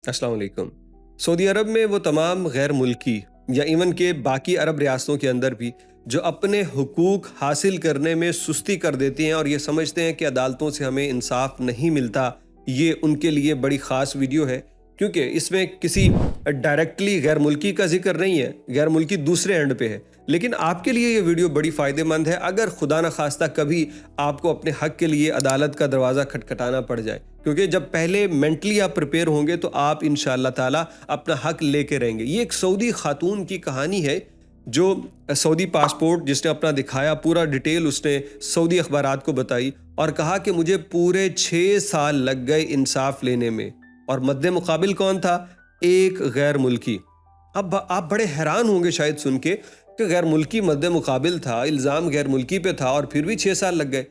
अस्सलाम वालेकुम। सऊदी अरब में वो तमाम गैर मुल्की या इवन के बाकी अरब रियासतों के अंदर भी जो अपने हुकूक हासिल करने में सुस्ती कर देते हैं और ये समझते हैं कि अदालतों से हमें इंसाफ नहीं मिलता, ये उनके लिए बड़ी ख़ास वीडियो है, क्योंकि इसमें किसी डायरेक्टली गैर मुल्की का जिक्र नहीं है, गैर मुल्की दूसरे एंड पे है। लेकिन आपके लिए ये वीडियो बड़ी फ़ायदेमंद है अगर खुदा न खास्ता कभी आपको अपने हक़ के लिए अदालत का दरवाज़ा खटखटाना पड़ जाए, क्योंकि जब पहले मेंटली आप प्रिपेयर होंगे तो आप इंशाअल्लाह ताला अपना हक़ लेके रहेंगे। ये एक सऊदी खातून की कहानी है जो सऊदी पासपोर्ट जिसने अपना दिखाया, पूरा डिटेल उसने सऊदी अखबारात को बताई और कहा कि मुझे पूरे 6 साल लग गए इंसाफ लेने में, और मद्दे मुकाबिल कौन था? एक गैर मुल्की। अब आप बड़े हैरान होंगे शायद सुन के कि गैर मुल्की मद्दे मुकाबिल था, इल्ज़ाम गैर मुल्की पे था और फिर भी 6 साल लग गए।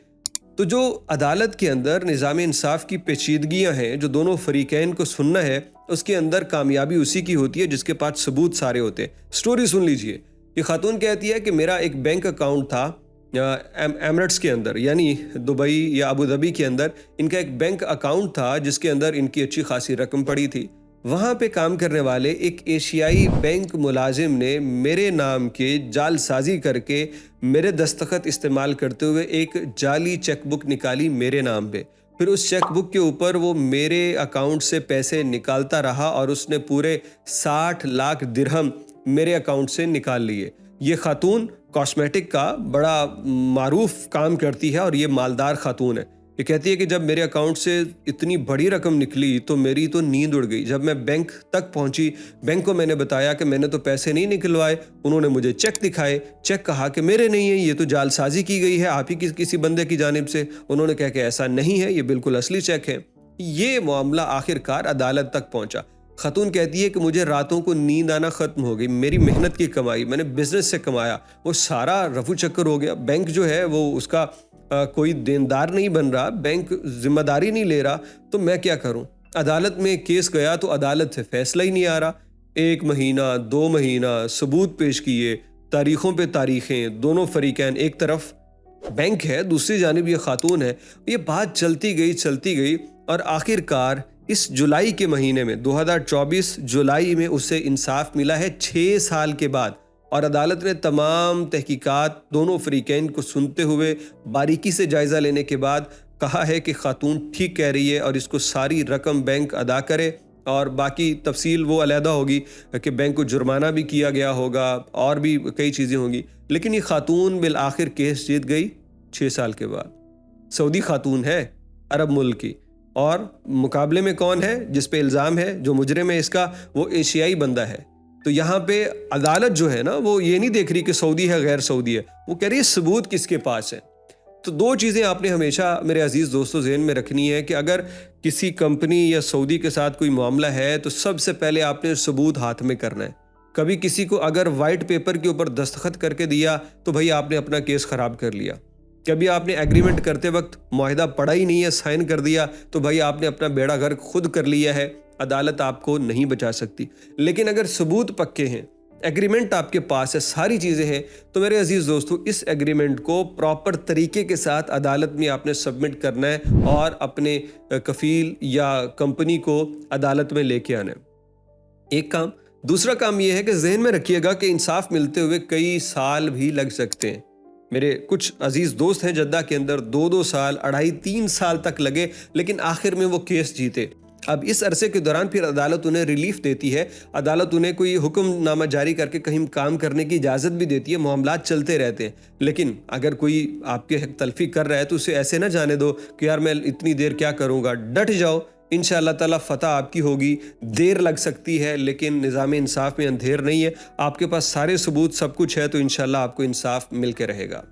तो जो अदालत के अंदर निज़ाम इंसाफ की पेचीदगियाँ हैं, जो दोनों फरीकैन को सुनना है, उसके अंदर कामयाबी उसी की होती है जिसके पास सबूत सारे होते हैं। स्टोरी सुन लीजिए। ये खातून कहती है कि मेरा एक बैंक अकाउंट था एमिरेट्स के अंदर, यानी दुबई या अबू धाबी के अंदर इनका एक बैंक अकाउंट था जिसके अंदर इनकी अच्छी खासी रकम पड़ी थी। वहाँ पे काम करने वाले एक एशियाई बैंक मुलाजिम ने मेरे नाम के जालसाजी करके मेरे दस्तखत इस्तेमाल करते हुए एक जाली चेक बुक निकाली मेरे नाम पे। फिर उस चेक बुक के ऊपर वो मेरे अकाउंट से पैसे निकालता रहा और उसने पूरे 60 लाख दिरहम मेरे अकाउंट से निकाल लिए। ये खातून कॉस्मेटिक का बड़ा मारूफ काम करती है और ये मालदार खातून है। ये कहती है कि जब मेरे अकाउंट से इतनी बड़ी रकम निकली तो मेरी तो नींद उड़ गई। जब मैं बैंक तक पहुंची, बैंक को मैंने बताया कि मैंने तो पैसे नहीं निकलवाए। उन्होंने मुझे चेक दिखाए, चेक कहा कि मेरे नहीं है, ये तो जालसाजी की गई है आप ही किसी बंदे की जानिब से। उन्होंने कहा कि ऐसा नहीं है, ये बिल्कुल असली चेक है। ये मामला आखिरकार अदालत तक पहुंचा। खतून कहती है कि मुझे रातों को नींद आना ख़त्म हो गई। मेरी मेहनत की कमाई, मैंने बिजनेस से कमाया, वो सारा रफू चक्कर हो गया। बैंक जो है वो उसका कोई देनदार नहीं बन रहा, बैंक जिम्मेदारी नहीं ले रहा, तो मैं क्या करूं? अदालत में केस गया तो अदालत से फैसला ही नहीं आ रहा। 1 महीना 2 महीना सबूत पेश किए, तारीखों पे तारीखें, दोनों फरीकैन, एक तरफ बैंक है, दूसरी जानिब ये खातून है। ये बात चलती गई और आखिरकार इस जुलाई के महीने में 2024 जुलाई में उसे इंसाफ मिला है 6 साल के बाद। और अदालत ने तमाम तहकीकात दोनों फरीकैन को सुनते हुए बारीकी से जायज़ा लेने के बाद कहा है कि खातून ठीक कह रही है और इसको सारी रकम बैंक अदा करे, और बाकी तफसील वो अलहदा होगी कि बैंक को जुर्माना भी किया गया होगा और भी कई चीज़ें होंगी। लेकिन ये खातून बिल आखिर केस जीत गई 6 साल के बाद। सऊदी खातून है, अरब मुल्क की, और मुकाबले में कौन है जिस पे इल्ज़ाम है, जो मुजरिम है इसका, वो एशियाई बंदा है। तो यहाँ पे अदालत जो है ना, वो ये नहीं देख रही कि सऊदी है गैर सऊदी है, वो कह रही है सबूत किसके पास है। तो 2 चीज़ें आपने हमेशा मेरे अजीज़ दोस्तों ज़हन में रखनी है कि अगर किसी कंपनी या सऊदी के साथ कोई मामला है तो सबसे पहले आपने सबूत हाथ में करना है। कभी किसी को अगर वाइट पेपर के ऊपर दस्तखत करके दिया तो भाई आपने अपना केस ख़राब कर लिया। कभी आपने एग्रीमेंट करते वक्त मुआहिदा पढ़ा ही नहीं है, साइन कर दिया, तो भाई आपने अपना बेड़ा गर्क खुद कर लिया है, अदालत आपको नहीं बचा सकती। लेकिन अगर सबूत पक्के हैं, एग्रीमेंट आपके पास है, सारी चीज़ें हैं, तो मेरे अजीज़ दोस्तों इस एग्रीमेंट को प्रॉपर तरीके के साथ अदालत में आपने सबमिट करना है और अपने कफ़ील या कंपनी को अदालत में लेके आना है। एक काम। दूसरा काम यह है कि जहन में रखिएगा कि इंसाफ मिलते हुए कई साल भी लग सकते हैं। मेरे कुछ अजीज़ दोस्त हैं जद्दा के अंदर, 2-2 साल, 2.5-3 साल तक लगे, लेकिन आखिर में वो केस जीते। अब इस अरसे के दौरान फिर अदालत उन्हें रिलीफ देती है, अदालत उन्हें कोई हुक्मनामा जारी करके कहीं काम करने की इजाज़त भी देती है, मामलात चलते रहते हैं। लेकिन अगर कोई आपके हक तलफी कर रहा है तो उसे ऐसे ना जाने दो कि यार मैं इतनी देर क्या करूँगा। डट जाओ, इंशाअल्लाह ताला फ़तह आपकी होगी। देर लग सकती है लेकिन निज़ाम इंसाफ में अंधेर नहीं है। आपके पास सारे सबूत सब कुछ है, तो इंशाअल्लाह आपको इंसाफ मिल के रहेगा।